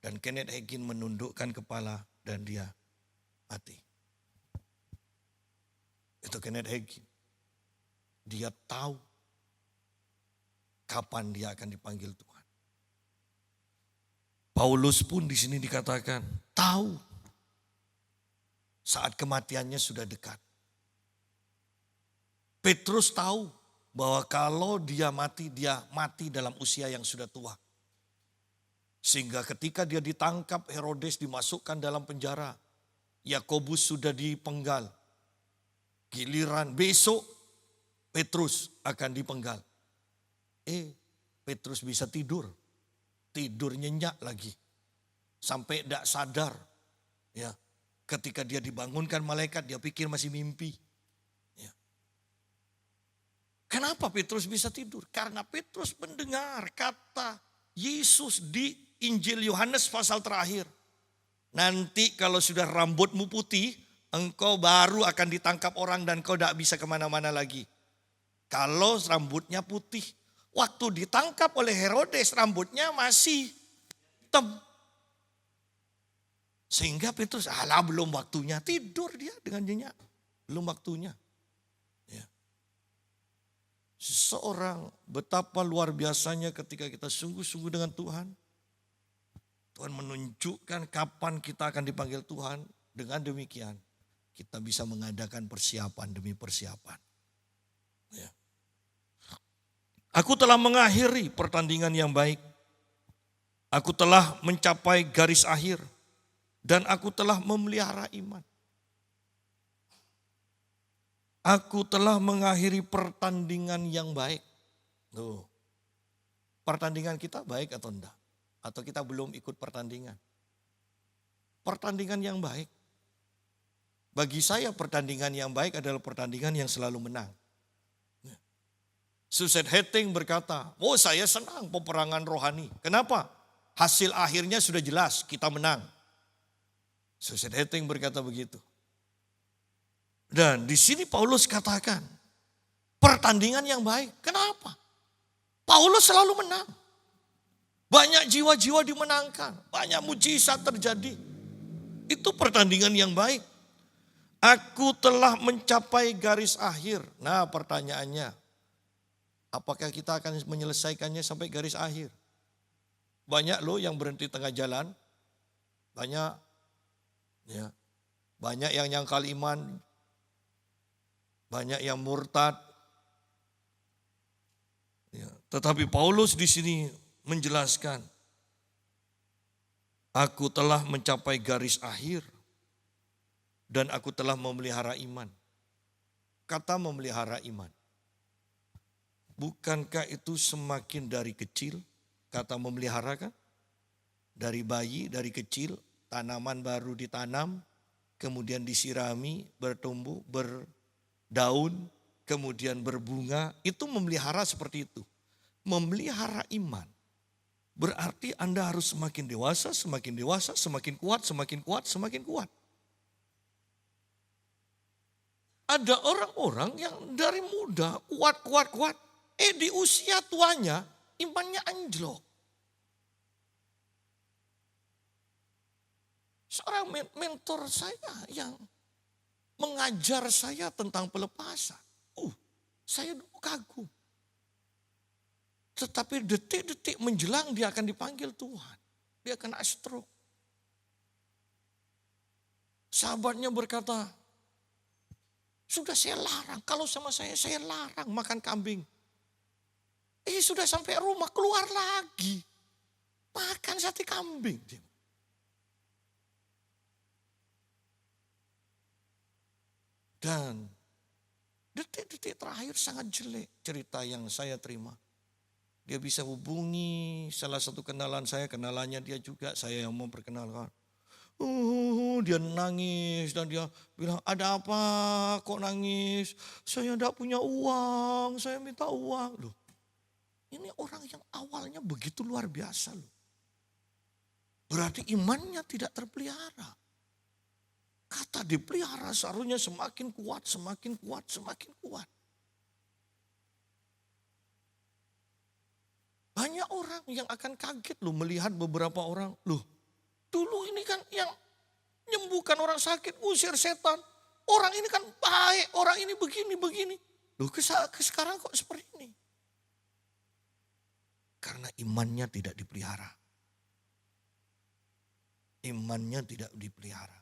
Dan Kenneth Hagin menundukkan kepala dan dia mati. Itu Kenneth Hagin. Dia tahu kapan dia akan dipanggil Tuhan. Paulus pun di sini dikatakan tahu saat kematiannya sudah dekat. Petrus tahu bahwa kalau dia mati dalam usia yang sudah tua. Sehingga ketika dia ditangkap, Herodes dimasukkan dalam penjara. Yakobus sudah dipenggal. Giliran besok Petrus akan dipenggal. Petrus bisa tidur. Tidur nyenyak lagi. Sampai tidak sadar. Ya, ketika dia dibangunkan malaikat, dia pikir masih mimpi. Ya. Kenapa Petrus bisa tidur? Karena Petrus mendengar kata Yesus di Injil Yohanes pasal terakhir. Nanti kalau sudah rambutmu putih, engkau baru akan ditangkap orang dan kau tidak bisa kemana-mana lagi. Kalau rambutnya putih. Waktu ditangkap oleh Herodes rambutnya masih hitam. Sehingga Petrus, belum waktunya. Tidur dia dengan nyenyak. Belum waktunya. Ya. Seseorang betapa luar biasanya ketika kita sungguh-sungguh dengan Tuhan. Tuhan menunjukkan kapan kita akan dipanggil Tuhan. Dengan demikian kita bisa mengadakan persiapan demi persiapan. Ya. Aku telah mengakhiri pertandingan yang baik. Aku telah mencapai garis akhir. Dan aku telah memelihara iman. Aku telah mengakhiri pertandingan yang baik. Tuh. Pertandingan kita baik atau enggak? Atau kita belum ikut pertandingan? Pertandingan yang baik. Bagi saya pertandingan yang baik adalah pertandingan yang selalu menang. Susan Hetting berkata, saya senang peperangan rohani. Kenapa? Hasil akhirnya sudah jelas, kita menang. Susan Hetting berkata begitu. Dan di sini Paulus katakan, pertandingan yang baik. Kenapa? Paulus selalu menang. Banyak jiwa-jiwa dimenangkan, banyak mujizat terjadi. Itu pertandingan yang baik. Aku telah mencapai garis akhir. Nah, pertanyaannya, apakah kita akan menyelesaikannya sampai garis akhir? Banyak loh yang berhenti tengah jalan. Banyak yang nyangkal iman. Banyak yang murtad. Ya, tetapi Paulus di sini menjelaskan, aku telah mencapai garis akhir dan aku telah memelihara iman. Kata memelihara iman. Bukankah itu semakin dari kecil, kata memelihara kan? Dari bayi, dari kecil, tanaman baru ditanam, kemudian disirami, bertumbuh, berdaun, kemudian berbunga. Itu memelihara seperti itu. Memelihara iman. Berarti Anda harus semakin dewasa, semakin kuat, semakin kuat, semakin kuat. Ada orang-orang yang dari muda kuat. Di usia tuanya imannya anjlok. Seorang mentor saya yang mengajar saya tentang pelepasan. Saya dulu kagum. Tetapi detik-detik menjelang dia akan dipanggil Tuhan. Dia kena stroke. Sahabatnya berkata, sudah saya larang, kalau sama saya larang makan kambing. Sudah sampai rumah keluar lagi. Makan sate kambing. Dan detik-detik terakhir sangat jelek cerita yang saya terima. Dia bisa hubungi salah satu kenalan saya, kenalannya dia juga, saya yang memperkenalkan. Dia nangis dan dia bilang, ada apa kok nangis? Saya enggak punya uang, saya minta uang. Loh, ini orang yang awalnya begitu luar biasa loh. Berarti imannya tidak terpelihara. Kata dipelihara seharusnya semakin kuat, semakin kuat, semakin kuat. Banyak orang yang akan kaget loh melihat beberapa orang. Loh, dulu ini kan yang menyembuhkan orang sakit, usir setan. Orang ini kan baik, orang ini begini. Loh, sekarang kok seperti ini? Karena imannya tidak dipelihara. Imannya tidak dipelihara.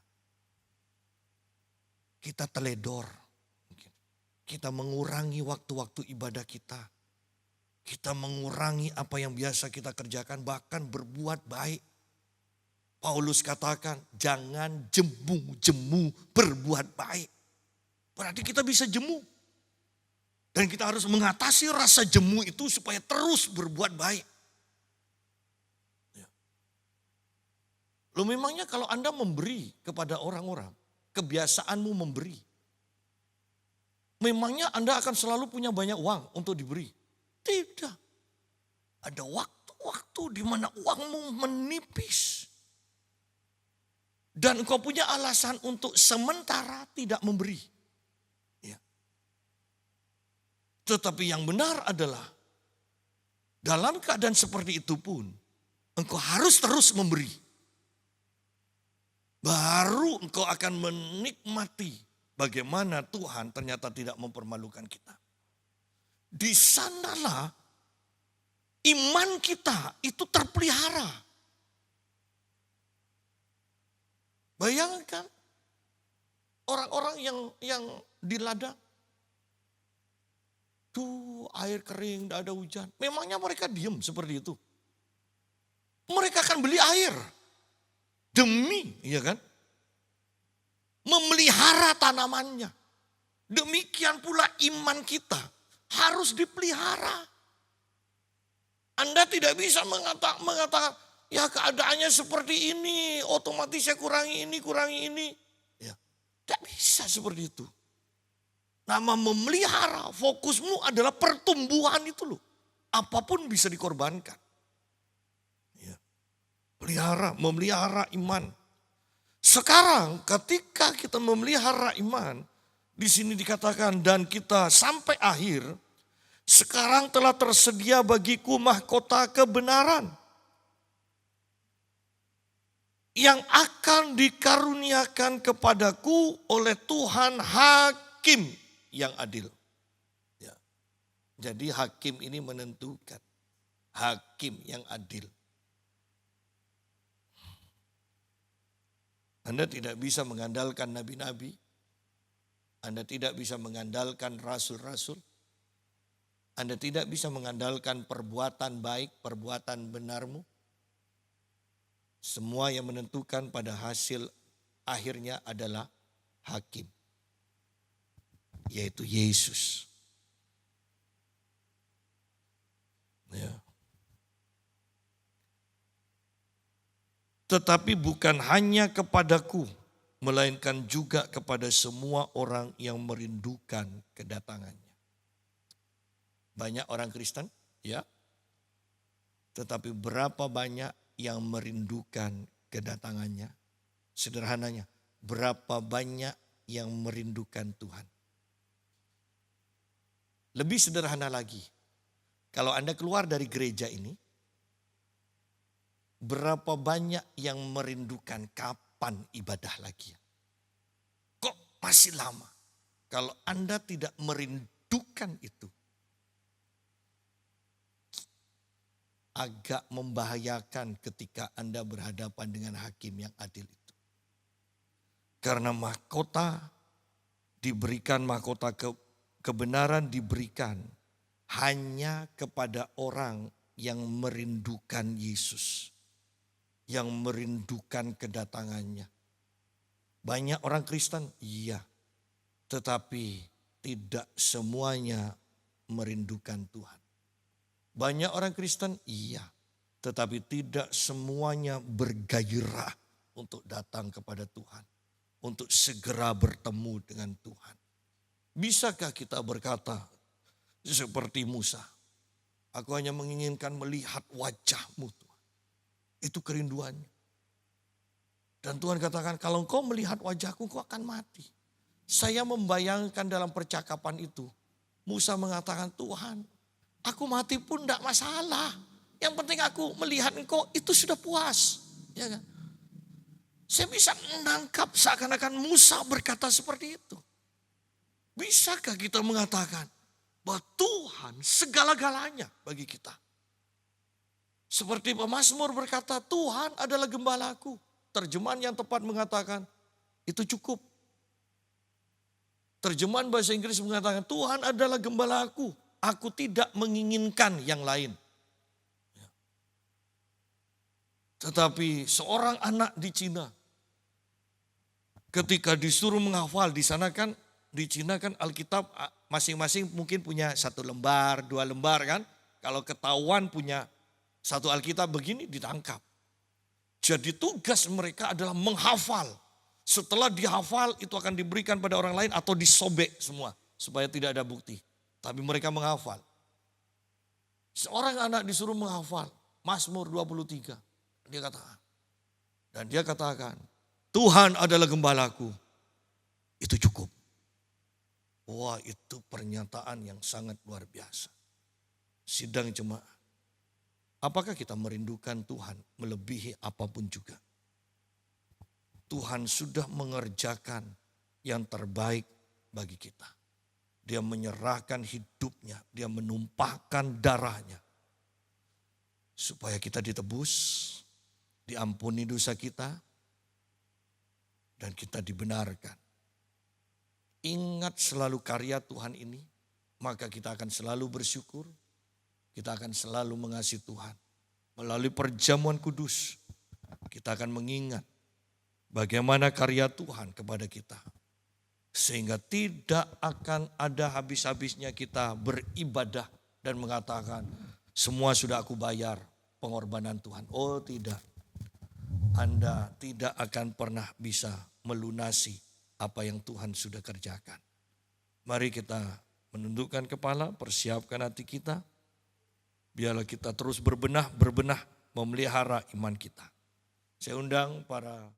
Kita teledor. Kita mengurangi waktu-waktu ibadah kita. Kita mengurangi apa yang biasa kita kerjakan, bahkan berbuat baik. Paulus katakan, jangan jemu berbuat baik. Berarti kita bisa jemu. Dan kita harus mengatasi rasa jemu itu supaya terus berbuat baik. Loh, memangnya kalau Anda memberi kepada orang-orang, kebiasaanmu memberi. Memangnya Anda akan selalu punya banyak uang untuk diberi? Tidak. Ada waktu-waktu di mana uangmu menipis. Dan engkau punya alasan untuk sementara tidak memberi. Ya. Tetapi yang benar adalah, dalam keadaan seperti itu pun, engkau harus terus memberi. Baru engkau akan menikmati bagaimana Tuhan ternyata tidak mempermalukan kita. Di sanalah iman kita itu terpelihara. Bayangkan orang-orang yang di ladang. Tuh air kering, tidak ada hujan. Memangnya mereka diam seperti itu? Mereka akan beli air. Demi, ya kan? Memelihara tanamannya. Demikian pula iman kita harus dipelihara. Anda tidak bisa mengatakan, ya keadaannya seperti ini, otomatis saya kurangi ini. Ya, tidak bisa seperti itu. Nama memelihara, fokusmu adalah pertumbuhan itu loh. Apapun bisa dikorbankan. Memelihara iman. Sekarang ketika kita memelihara iman, di sini dikatakan dan kita sampai akhir, sekarang telah tersedia bagiku mahkota kebenaran yang akan dikaruniakan kepadaku oleh Tuhan Hakim yang adil. Ya. Jadi hakim ini menentukan, hakim yang adil. Anda tidak bisa mengandalkan nabi-nabi. Anda tidak bisa mengandalkan rasul-rasul. Anda tidak bisa mengandalkan perbuatan baik, perbuatan benarmu. Semua yang menentukan pada hasil akhirnya adalah hakim. Yaitu Yesus. Ya. Tetapi bukan hanya kepadaku, melainkan juga kepada semua orang yang merindukan kedatangannya. Banyak orang Kristen, ya. Tetapi berapa banyak yang merindukan kedatangannya? Sederhananya, berapa banyak yang merindukan Tuhan? Lebih sederhana lagi, kalau Anda keluar dari gereja ini, berapa banyak yang merindukan kapan ibadah lagi? Kok masih lama? Kalau Anda tidak merindukan itu, agak membahayakan ketika Anda berhadapan dengan hakim yang adil itu. Karena mahkota kebenaran diberikan hanya kepada orang yang merindukan Yesus. Yang merindukan kedatangannya. Banyak orang Kristen, iya. Tetapi tidak semuanya merindukan Tuhan. Banyak orang Kristen, iya. Tetapi tidak semuanya bergairah untuk datang kepada Tuhan. Untuk segera bertemu dengan Tuhan. Bisakah kita berkata seperti Musa? Aku hanya menginginkan melihat wajah-Mu Tuhan. Itu kerinduannya. Dan Tuhan katakan, kalau engkau melihat wajahku, engkau akan mati. Saya membayangkan dalam percakapan itu. Musa mengatakan, Tuhan, aku mati pun tidak masalah. Yang penting aku melihat engkau, itu sudah puas. Ya kan? Saya bisa menangkap seakan-akan Musa berkata seperti itu. Bisakah kita mengatakan bahwa Tuhan segala-galanya bagi kita? Seperti pemazmur berkata, Tuhan adalah gembalaku. Terjemahan yang tepat mengatakan, itu cukup. Terjemahan bahasa Inggris mengatakan, Tuhan adalah gembalaku. Aku tidak menginginkan yang lain. Tetapi seorang anak di Cina, ketika disuruh menghafal, di sana kan, di Cina kan Alkitab masing-masing mungkin punya 1 lembar, 2 lembar kan. Kalau ketahuan punya 1 Alkitab begini ditangkap. Jadi tugas mereka adalah menghafal. Setelah dihafal itu akan diberikan pada orang lain atau disobek semua. Supaya tidak ada bukti. Tapi mereka menghafal. Seorang anak disuruh menghafal Mazmur 23. Dia katakan, Tuhan adalah gembalaku. Itu cukup. Wah, itu pernyataan yang sangat luar biasa. Sidang jemaat. Apakah kita merindukan Tuhan melebihi apapun juga? Tuhan sudah mengerjakan yang terbaik bagi kita. Dia menyerahkan hidupnya, dia menumpahkan darahnya. Supaya kita ditebus, diampuni dosa kita, dan kita dibenarkan. Ingat selalu karya Tuhan ini, maka kita akan selalu bersyukur. Kita akan selalu mengasihi Tuhan. Melalui perjamuan kudus, kita akan mengingat bagaimana karya Tuhan kepada kita. Sehingga tidak akan ada habis-habisnya kita beribadah dan mengatakan, semua sudah aku bayar pengorbanan Tuhan. Oh tidak, Anda tidak akan pernah bisa melunasi apa yang Tuhan sudah kerjakan. Mari kita menundukkan kepala, persiapkan hati kita. Biarlah kita terus berbenah memelihara iman kita. Saya undang para